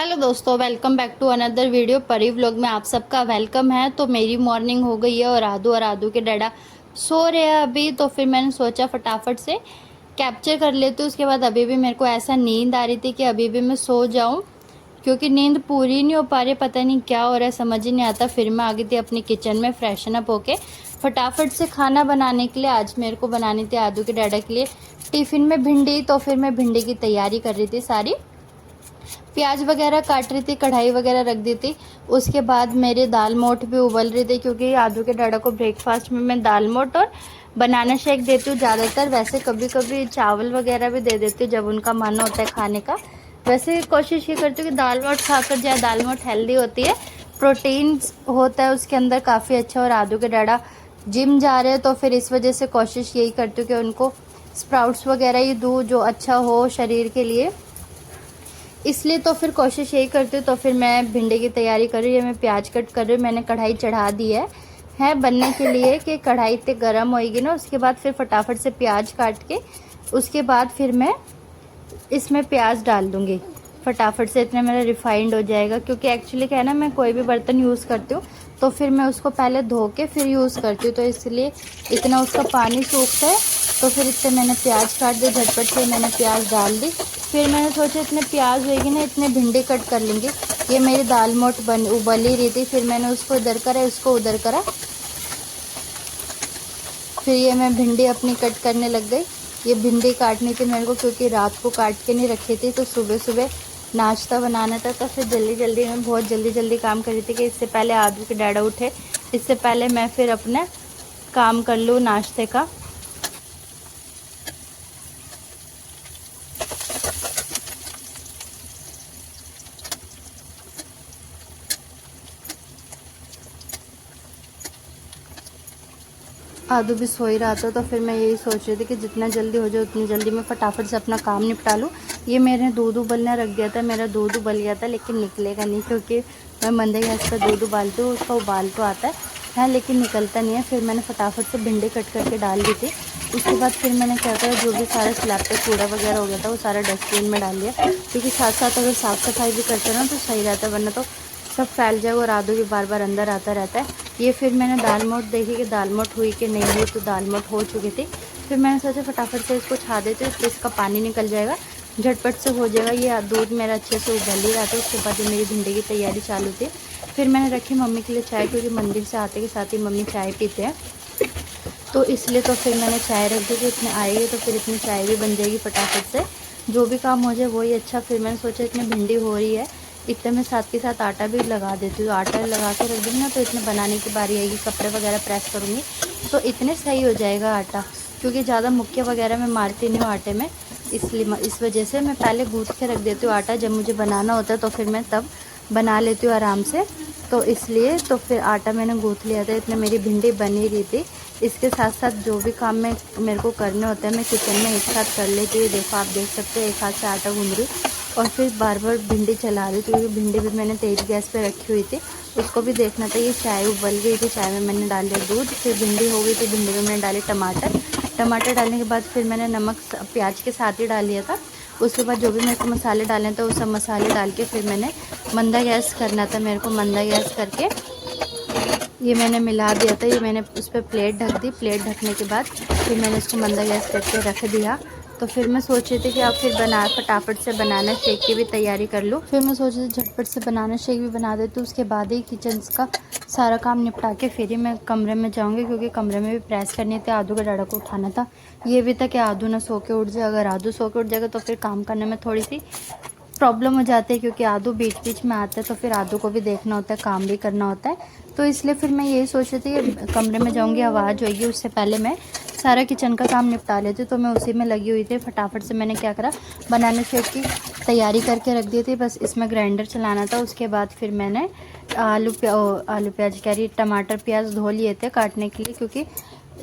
Hello दोस्तों, welcome back to another video. Pari vlog में आप सबका वेलकम है। तो मेरी मॉर्निंग हो गई है और आदू के डैडा सो रहे हैं अभी। तो फिर मैंने सोचा फटाफट से कैप्चर कर लेती हूँ। उसके बाद अभी भी मेरे को ऐसा नींद आ रही थी कि अभी भी मैं सो जाऊँ, क्योंकि नींद पूरी नहीं हो पा रही। पता नहीं क्या हो रहा है, समझ ही नहीं आता। फिर मैं आ गई थी अपनी किचन में फ्रेशन अप होके फटाफट से खाना बनाने के लिए। आज मेरे को बनानी थी आदू के डैडा के लिए टिफ़िन में भिंडी। तो फिर मैं भिंडी की तैयारी कर रही थी, सारी प्याज वगैरह काट रही थी, कढ़ाई वगैरह रख दी थी। उसके बाद मेरे दाल मोठ भी उबल रही थी, क्योंकि आदू के डैडा को ब्रेकफास्ट में मैं दाल मोठ और बनाना शेक देती हूँ ज़्यादातर। वैसे कभी कभी चावल वगैरह भी दे देती हूँ जब उनका मन होता है खाने का। वैसे कोशिश ये करती हूँ कि दाल मोठ खाकर जाए। दाल मोठ हेल्दी होती है, प्रोटीन होता है उसके अंदर काफ़ी अच्छा। और आदू के डैडा जिम जा रहे हैं, तो फिर इस वजह से कोशिश यही करती हूँ कि उनको स्प्राउट्स वगैरह ही दूँ जो अच्छा हो शरीर के लिए। इसलिए तो फिर कोशिश यही करती हूँ। तो फिर मैं भिंडी की तैयारी कर रही हूँ, मैं प्याज कट कर रही हूँ। मैंने कढ़ाई चढ़ा दी है बनने के लिए कि कढ़ाई इतने गर्म होएगी ना। उसके बाद फिर फटाफट से प्याज काट के उसके बाद फिर मैं इसमें प्याज डाल दूँगी फटाफट से। इतने मेरा रिफाइंड हो जाएगा, क्योंकि एक्चुअली क्या है ना, मैं कोई भी बर्तन यूज़ करती हूँ तो फिर मैं उसको पहले धो के फिर यूज़ करती हूँ, तो इसलिए इतना उसका पानी सूखता है। तो फिर इतने मैंने प्याज काट दिए, झटपट से मैंने प्याज डाल दी। फिर मैंने सोचा इतने प्याज होएगी ना, इतने भिंडी कट कर लेंगे। ये मेरी दाल मोठ उबल ही रही थी, फिर मैंने उसको इधर करा, इसको उधर करा। फिर ये मैं भिंडी अपनी कट करने लग गई। ये भिंडी काटनी थी मेरे को, क्योंकि रात को काट के नहीं रखी थी, तो सुबह सुबह नाश्ता बनाना था। तो फिर जल्दी जल्दी मैं बहुत जल्दी काम कर रही थी कि इससे पहले आदू के डैडा उठे, इससे पहले मैं फिर अपना काम कर लूँ नाश्ते का। आदू भी सो ही रहा था, तो फिर मैं यही सोच रही थी कि जितना जल्दी हो जाए उतनी जल्दी मैं फटाफट से अपना काम निपटा लूँ। ये मैंने दूध उबलना रख दिया था, मेरा दूध उबल गया था, लेकिन निकलेगा नहीं, क्योंकि मैं मंदे गैस पर दूध उबालती हूँ। उसका उबाल तो आता है लेकिन निकलता नहीं है। फिर मैंने फटाफट से भिंडी कट करके डाल दी थी। उसके बाद फिर मैंने क्या करा, जो भी सारा स्लैब पे कूड़ा वगैरह हो गया था वो सारा डस्टबिन में डाल लिया, क्योंकि साथ साथ अगर साफ़ सफाई भी करते ना तो सही रहता है, वरना तो सब फैल जाएगा और आदू भी बार बार अंदर आता रहता है। ये फिर मैंने दाल मोठ देखी कि दाल मोठ हुई कि नहीं हुई, तो दाल मोठ हो चुकी थी। फिर मैंने सोचा फटाफट से इसको छा देते, तो इसका पानी निकल जाएगा, झटपट से हो जाएगा। ये दूध मेरा अच्छे से उबल ही रहा था। उसके बाद ये मेरी भिंडी की तैयारी चालू थी। फिर मैंने रखी मम्मी के लिए चाय, क्योंकि मंदिर से आते के साथ ही मम्मी चाय पीते हैं, तो इसलिए तो फिर मैंने चाय रख दी कि इतने आएगी तो फिर इतनी चाय भी बन जाएगी फटाफट से। जो भी काम हो जाए वही अच्छा। फिर मैंने सोचा इतनी भिंडी हो रही है, इतने में साथ के साथ आटा भी लगा देती हूँ। आटा लगा के रख दूँगी ना, तो इतने बनाने की बारी आएगी, कपड़े वगैरह प्रेस करूँगी तो इतने सही हो जाएगा आटा, क्योंकि ज़्यादा मुक्के वगैरह मैं मारती नहीं हूँ आटे में। इसलिए इस वजह से मैं पहले गूँथ के रख देती हूँ आटा, जब मुझे बनाना होता है तो फिर मैं तब बना लेती हूँ आराम से। तो इसलिए तो फिर आटा मैंने गूँथ लिया था, इतने मेरी भिंडी बनी रही थी। इसके साथ साथ जो भी काम मेरे को करने होते हैं मैं किचन में एक साथ कर लेती हूँ। देखो आप देख सकते हैं, एक हाथ से आटा गूँध रही और फिर बार बार भिंडी चला रही थी, क्योंकि भिंडी भी मैंने तेज गैस पे रखी हुई थी, उसको भी देखना था। ये चाय उबल गई थी, चाय में मैंने डाल दिया दूध। फिर भिंडी हो गई थी, भिंडी में मैंने डाले टमाटर डालने के बाद फिर मैंने नमक प्याज के साथ ही डाल दिया था। उसके बाद जो भी मेरे को मसाले डालने थे वो सब मसाले डाल के फिर मैंने मंदा गैस करना था मेरे को। मंदा गैस करके ये मैंने मिला दिया था। ये मैंने उस पर प्लेट ढक दी। प्लेट ढकने के बाद फिर मैंने इसको मंदा गैस करके रख दिया। तो फिर मैं सोच रही थी कि अब फिर फटाफट से बनाना शेक की भी तैयारी कर लूँ। फिर मैं सोच रही थी झटपट से बनाना शेक भी बना देती हूँ। उसके बाद ही किचन का सारा काम निपटा के फिर ही मैं कमरे में जाऊँगी, क्योंकि कमरे में भी प्रेस करनी थी। आदू का डैडा को उठाना था। ये भी था कि आदू ना सो के उठ जाए। अगर आदू सो के उठ जाएगा तो फिर काम करने में थोड़ी सी प्रॉब्लम हो जाती है, क्योंकि आदू बीच बीच में आते हैं, तो फिर आदू को भी देखना होता है, काम भी करना होता है। तो इसलिए फिर मैं यही सोच रही थी कि कमरे में जाऊंगी, आवाज़ होगी, उससे पहले मैं सारा किचन का काम निपटा लेती। तो मैं उसी में लगी हुई थी। फटाफट से मैंने क्या करा, बनाना शेक की तैयारी करके रख दी थी। बस इसमें ग्राइंडर चलाना था। उसके बाद फिर मैंने आलू प्याज कह रही, टमाटर प्याज धो लिए थे काटने के लिए, क्योंकि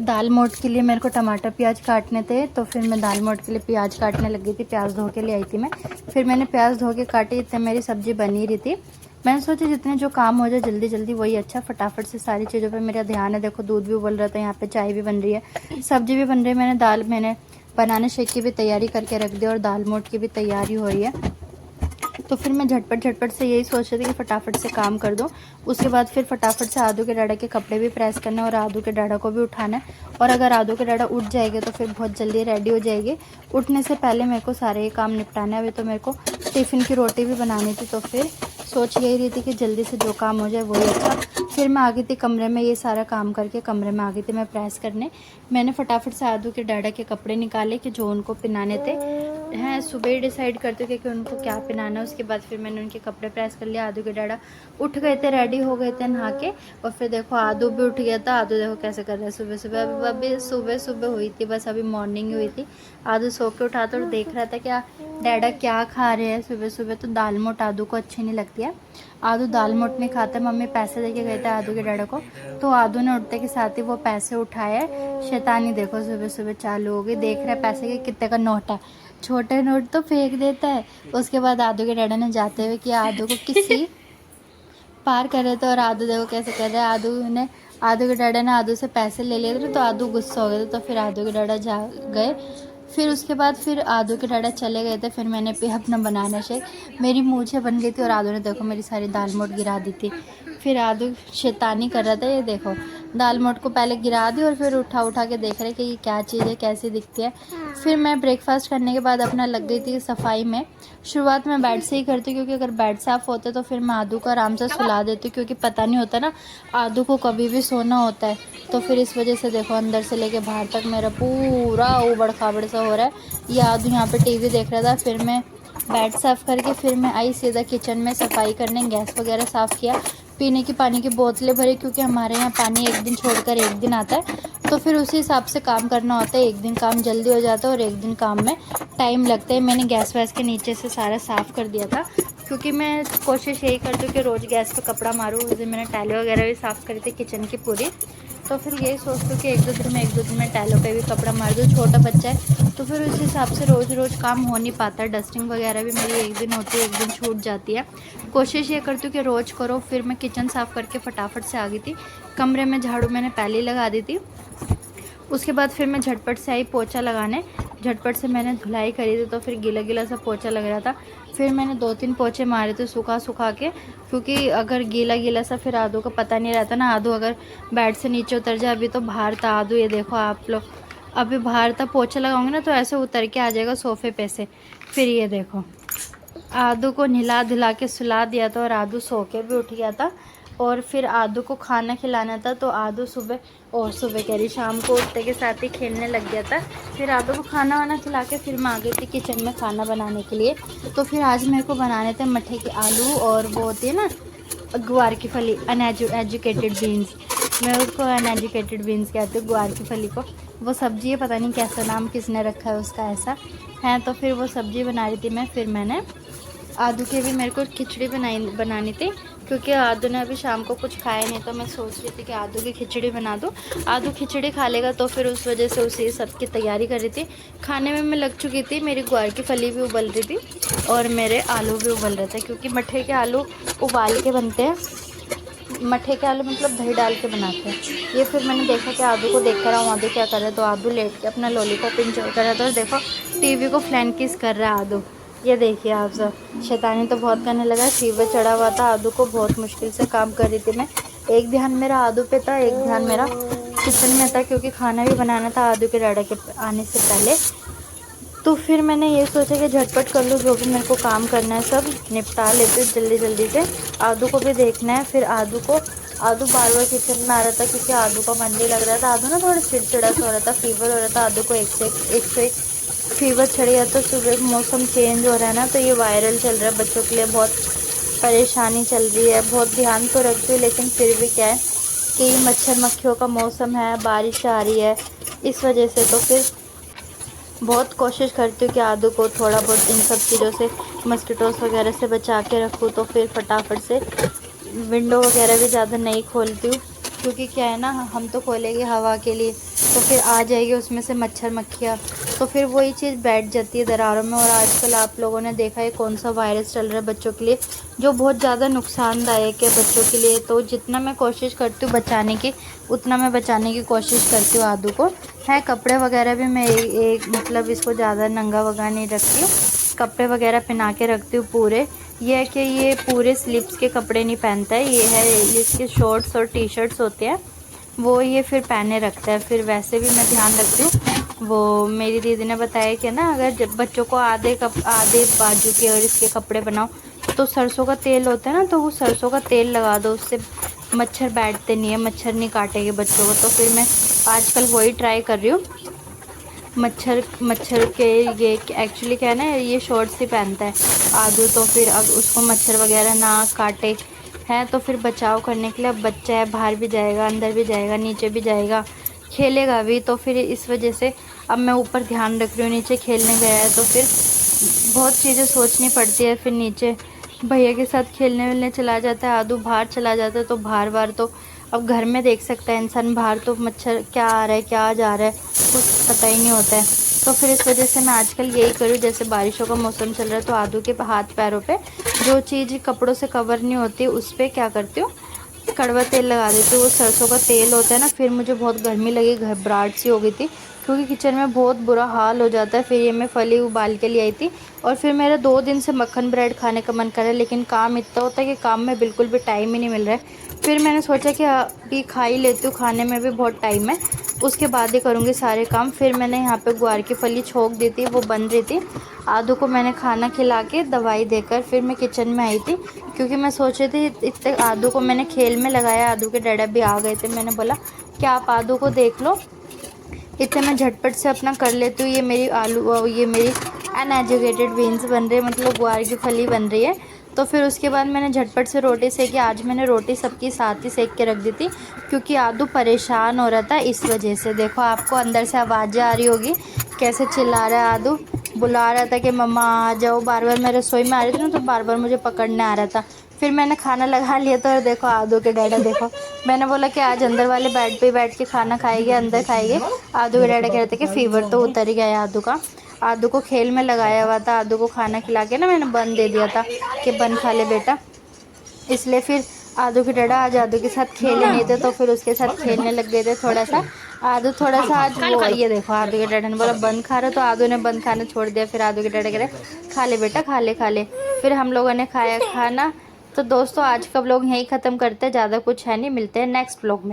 दाल मोठ के लिए मेरे को टमाटर प्याज काटने थे। तो फिर मैं दाल मोठ के लिए प्याज काटने लगी थी। प्याज धो के ले आई थी मैं। फिर मैंने प्याज धो के काटी, इतने मेरी सब्ज़ी बनी रही थी। मैंने सोचा जितने जो काम हो जाए जल्दी जल्दी वही अच्छा। फटाफट से सारी चीज़ों पे मेरा ध्यान है। देखो दूध भी उबल रहा था, यहाँ पे चाय भी बन रही है, सब्ज़ी भी बन रही है। मैंने बनाना शेक की भी तैयारी करके रख दी और दाल मोठ की भी तैयारी हो रही है। तो फिर मैं झटपट से यही सोच रही थी कि फटाफट से काम कर दूँ। उसके बाद फिर फटाफट से आदू के डाढ़ा के कपड़े भी प्रेस करने और आदू के डाढ़ा को भी उठाना है। और अगर आदू के डाढ़ा उठ जाएगी तो फिर बहुत जल्दी रेडी हो जाएगी। उठने से पहले मेरे को सारे ये काम निपटाना है। अभी तो मेरे को टिफ़िन की रोटी भी बनानी थी, तो फिर सोच यही रही थी कि जल्दी से जो काम हो जाए वही अच्छा। फिर मैं आ गई थी कमरे में, ये सारा काम करके कमरे में आ गई थी मैं प्रेस करने। मैंने फटाफट से आदू के डाढ़ा के कपड़े निकाले कि जो उनको पहनाने थे हैं। सुबह ही डिसाइड करते थे कि उनको क्या पहनाना है। उसके बाद फिर मैंने उनके कपड़े प्रेस कर लिया। आदू के डाढ़ा उठ गए थे, रेडी हो गए थे नहा के। और फिर देखो आदू भी उठ गया था। आदू देखो कैसे कर रहा है सुबह सुबह। अभी सुबह हुई थी, बस अभी मॉर्निंग हुई थी। आदू सो के उठा तो देख रहा था क्या डैडा क्या खा रहे हैं सुबह सुबह। तो दाल मोट आदू को अच्छी नहीं लगती है, आदू दाल मोट नहीं खाता। मम्मी पैसे देके गए थे आदू के डैडा को, तो आदू ने उठते के साथ ही वो पैसे उठाए। शैतानी देखो सुबह सुबह चालू हो गई। देख रहा है पैसे के कितने का नोट है, छोटे नोट तो फेंक देता है। उसके बाद आदू के डैडा ने जाते हुए कि आदू को किसी पार कर रहे थे। और आदू देखो कैसे कर रहा है। आदू के डैडा ने आदू से पैसे ले लिए थे, तो आदू गुस्सा हो गए थे। तो फिर आदू के डैडा जा गए। फिर उसके बाद फिर आदू के डैडा चले गए थे। फिर मैंने पिया अपना बनाना शेक। मेरी मूंछें बन गई थी और आदू ने देखो मेरी सारी दाल मोट गिरा दी थी। फिर आदू शैतानी कर रहा था, ये देखो दाल मोट को पहले गिरा दी और फिर उठा के देख रहे कि ये क्या चीज़ है, कैसी दिखती है। फिर मैं ब्रेकफास्ट करने के बाद अपना लग गई थी सफाई में। शुरुआत में बेड से ही करती हूँ, क्योंकि अगर बेड साफ़ होता तो फिर मैं आदू को आराम से सुला देती हूँ, क्योंकि पता नहीं होता ना आदू को कभी भी सोना होता है। तो फिर इस वजह से देखो अंदर से लेके बाहर तक मेरा पूरा उबड़ खाबड़ सा हो रहा है। ये आदू यहाँ पे टीवी देख रहा था। फिर मैं बेड साफ़ करके फिर मैं आई सीधा किचन में सफाई करने। गैस वगैरह साफ़ किया, पीने की पानी की बोतलें भरी, क्योंकि हमारे यहाँ पानी एक दिन छोड़कर एक दिन आता है। तो फिर उसी हिसाब से काम करना होता है। एक दिन काम जल्दी हो जाता है और एक दिन काम में टाइम लगता है। मैंने गैस वैस के नीचे से सारा साफ़ कर दिया था, क्योंकि मैं कोशिश यही करती हूँ कि रोज़ गैस पे कपड़ा मारूँ। उस दिन मैंने टाइलें वगैरह भी साफ़ करी थी किचन की पूरी। तो फिर यही सोचती हूँ कि एक दो दिन में टाइलों पे भी कपड़ा मार दूँ। छोटा बच्चा है तो फिर उस हिसाब से रोज़ काम हो नहीं पाता। डस्टिंग वगैरह भी मेरी एक दिन होती है, एक दिन छूट जाती है। कोशिश ये करती हूँ कि रोज़ करो। फिर मैं किचन साफ़ करके फटाफट से आ गई थी। कमरे में झाड़ू मैंने पहले ही लगा दी थी। उसके बाद फिर मैं झटपट से आई पोछा लगाने। झटपट से मैंने धुलाई करी थी, तो फिर गीला सा पोछा लग रहा था। फिर मैंने 2-3 पोछे मारे थे सूखा के, क्योंकि अगर गीला सा फिर आदू का पता नहीं रहता ना। आदू अगर बेड से नीचे उतर जाए, अभी तो बाहर था आदू, ये देखो आप लोग, अभी बाहर था पोछा लगाऊंगी ना तो ऐसे उतर के आ जाएगा सोफ़े पे से। फिर ये देखो आदू को नहला धुला के सुला दिया था और आदू सो के भी उठ गया था। और फिर आदू को खाना खिलाना था, तो आदू सुबह कह रही शाम को उठते के साथ ही खेलने लग गया था। फिर आदू को खाना वाना खिला के फिर मैं आ गई थी किचन में खाना बनाने के लिए। तो फिर आज मेरे को बनाने थे मट्ठे के आलू, और वो होती है ना ग्वार की फली, अनएजुकेटेड बीन्स। मैं उसको अनएजुकेटेड बीन्स कहती हूँ, ग्वार की फली को। वो सब्ज़ी है, पता नहीं कैसा नाम किसने रखा है उसका, ऐसा है। तो फिर वो सब्ज़ी बना रही थी मैं। फिर मैंने आदू के भी मेरे को खिचड़ी बनानी थी, क्योंकि आदू ने अभी शाम को कुछ खाया नहीं। तो मैं सोच रही थी कि आदू की खिचड़ी बना दूँ। आदू खिचड़ी खा लेगा, तो फिर उस वजह से उसी सब की तैयारी कर रही थी। खाने में मैं लग चुकी थी, मेरी ग्वार की फली भी उबल रही थी और मेरे आलू भी उबल रहे थे, क्योंकि मट्ठे के आलू उबाल के बनते हैं। मट्ठे के आलू मतलब दही डाल के बनाते हैं। ये फिर मैंने देखा कि आदू को देख कर आऊँ आदू क्या कर रहा है, तो आदू लेट के अपना लॉलीपॉप इंजॉय कर रहा था। और देखो टीवी को फ्लैन किस कर रहा है आदू, ये देखिए आप सब। शैतानी तो बहुत करने लगा, फीवर चढ़ा हुआ था आदू को, बहुत मुश्किल से काम कर रही थी मैं। एक ध्यान मेरा आदू पे था, एक ध्यान मेरा किचन में था, क्योंकि खाना भी बनाना था आदू के डैडा के आने से पहले। तो फिर मैंने ये सोचा कि झटपट कर लूँ, जो भी मेरे को काम करना है सब निपटा लेते जल्दी से। आदू को भी देखना है। फिर आदू बार बार किचन में आ रहा था, क्योंकि आदू का मन नहीं लग रहा था। आदू ना थोड़ा चिड़चिड़ा सा हो रहा था, फीवर हो रहा था आदू को। एक से एक फीवर चढ़ गया। तो सुबह मौसम चेंज हो रहा है ना, तो ये वायरल चल रहा है बच्चों के लिए, बहुत परेशानी चल रही है। बहुत ध्यान तो रखती हूँ, लेकिन फिर भी क्या है कि मच्छर मक्खियों का मौसम है, बारिश आ रही है, इस वजह से। तो फिर बहुत कोशिश करती हूँ कि आदू को थोड़ा बहुत इन सब चीज़ों से, मस्किटोस वगैरह से बचा के रखूँ। तो फिर फटाफट से विंडो वगैरह भी ज़्यादा नहीं खोलती हूँ, क्योंकि क्या है ना, हम तो खोलेंगे हवा के लिए, तो फिर आ जाएगी उसमें से मच्छर मक्खियाँ, तो फिर वही चीज़ बैठ जाती है दरारों में। और आजकल आप लोगों ने देखा है कौन सा वायरस चल रहा है बच्चों के लिए, जो बहुत ज़्यादा नुकसानदायक है बच्चों के लिए। तो जितना मैं कोशिश करती हूँ बचाने की, उतना मैं बचाने की कोशिश करती हूँ आदू को। है कपड़े वगैरह भी मैं एक मतलब इसको ज़्यादा नंगा वगा नहीं रखती हूँ, कपड़े वगैरह पहना के रखती हूँ पूरे, ये है कि ये पूरे स्लीव्स के कपड़े नहीं पहनता है, ये है इसके शॉर्ट्स और टी शर्ट्स होते हैं वो ये फिर पहने रखता है। फिर वैसे भी मैं ध्यान रखती हूँ, वो मेरी दीदी ने बताया कि ना अगर जब बच्चों को आधे बाजू के और इसके कपड़े बनाओ तो सरसों का तेल होता है ना, तो वो सरसों का तेल लगा दो, उससे मच्छर बैठते नहीं है, मच्छर नहीं काटेंगे बच्चों को। तो फिर मैं आजकल वही ट्राई कर रही हूँ। मच्छर के ये एक्चुअली क्या है ना, ये शॉर्ट्स ही पहनता है आदू, तो फिर अब उसको मच्छर वगैरह ना काटे हैं, तो फिर बचाव करने के लिए, अब बच्चा है बाहर भी जाएगा, अंदर भी जाएगा, नीचे भी जाएगा, खेलेगा भी, तो फिर इस वजह से अब मैं ऊपर ध्यान रख रही हूँ। नीचे खेलने गया है तो फिर बहुत चीज़ें सोचनी पड़ती है। फिर नीचे भैया के साथ खेलने वेलने चला जाता है, आदू बाहर चला जाता है, तो बाहर तो अब घर में देख सकता है इंसान, बाहर तो मच्छर क्या आ रहा है क्या जा रहा है कुछ पता ही नहीं होता है। तो फिर इस वजह से मैं आजकल यही करूँ, जैसे बारिशों का मौसम चल रहा है तो आदू के हाथ पैरों पे जो चीज़ कपड़ों से कवर नहीं होती उस पर क्या करती हूँ, कड़वा तेल लगा देती हूँ। वो सरसों का तेल होता है ना। फिर मुझे बहुत गर्मी लगी, घबराहट सी हो गई थी क्योंकि किचन में बहुत बुरा हाल हो जाता है। फिर ये मैं फली उबाल के ले आई थी और फिर मेरा 2 दिन से मक्खन ब्रेड खाने का मन कर रहा है, लेकिन काम इतना होता है कि काम में बिल्कुल भी टाइम ही नहीं मिल रहा है। फिर मैंने सोचा कि अभी खा ही लेती हूँ, खाने में भी बहुत टाइम है, उसके बाद ही करूँगी सारे काम। फिर मैंने यहाँ पे ग्वार की फली छोक दी थी, वो बन रही थी। आदू को मैंने खाना खिला के दवाई देकर फिर मैं किचन में आई थी, क्योंकि मैं सोच रही थी इतने आदू को मैंने खेल में लगाया, आदू के डैडा भी आ गए थे। मैंने बोला कि आप आदू को देख लो, इतने मैं झटपट से अपना कर लेती हूँ। ये मेरी ये मेरी अनएजुकेटेड बीन्स बन रही है, मतलब ग्वार की फली बन रही है। तो फिर उसके बाद मैंने झटपट से रोटी सेकी। आज मैंने रोटी सबकी साथ ही सेक के रख दी थी क्योंकि आदू परेशान हो रहा था इस वजह से। देखो आपको अंदर से आवाज़ें आ रही होगी कैसे चिल्ला रहा है आदू, बुला रहा था कि मम्मा आ जाओ। बार बार मैं रसोई में आ रही थी ना तो बार बार मुझे पकड़ने आ रहा था। फिर मैंने खाना लगा लिया तो देखो आदू के डैडा देखो, मैंने बोला कि आज अंदर वाले बेड पे बैठ के खाना खाएंगे, अंदर खाएंगे। आदू के डैडा कह रहे थे कि फीवर तो उतर ही गया है आदू का। आदू को खेल में लगाया हुआ था, आदू को खाना खिला के ना मैंने बन दे दिया था कि बन खा ले बेटा। इसलिए फिर आदू के डैडा आज आदू के साथ खेले नहीं थे तो फिर उसके साथ खेलने लग गए थे थोड़ा सा। आदू थोड़ा सा आज वो, ये देखो आदू के डैडा ने बोला बंद खा रहा, तो आदू ने बंद खाना छोड़ दिया। फिर आदू के डैडा कह रहे खा ले बेटा, खा ले खा ले। फिर हम लोगों ने खाया खाना। तो दोस्तों आज का व्लॉग यहीं ख़त्म करते हैं, ज़्यादा कुछ है नहीं, मिलते हैं नेक्स्ट व्लॉग में।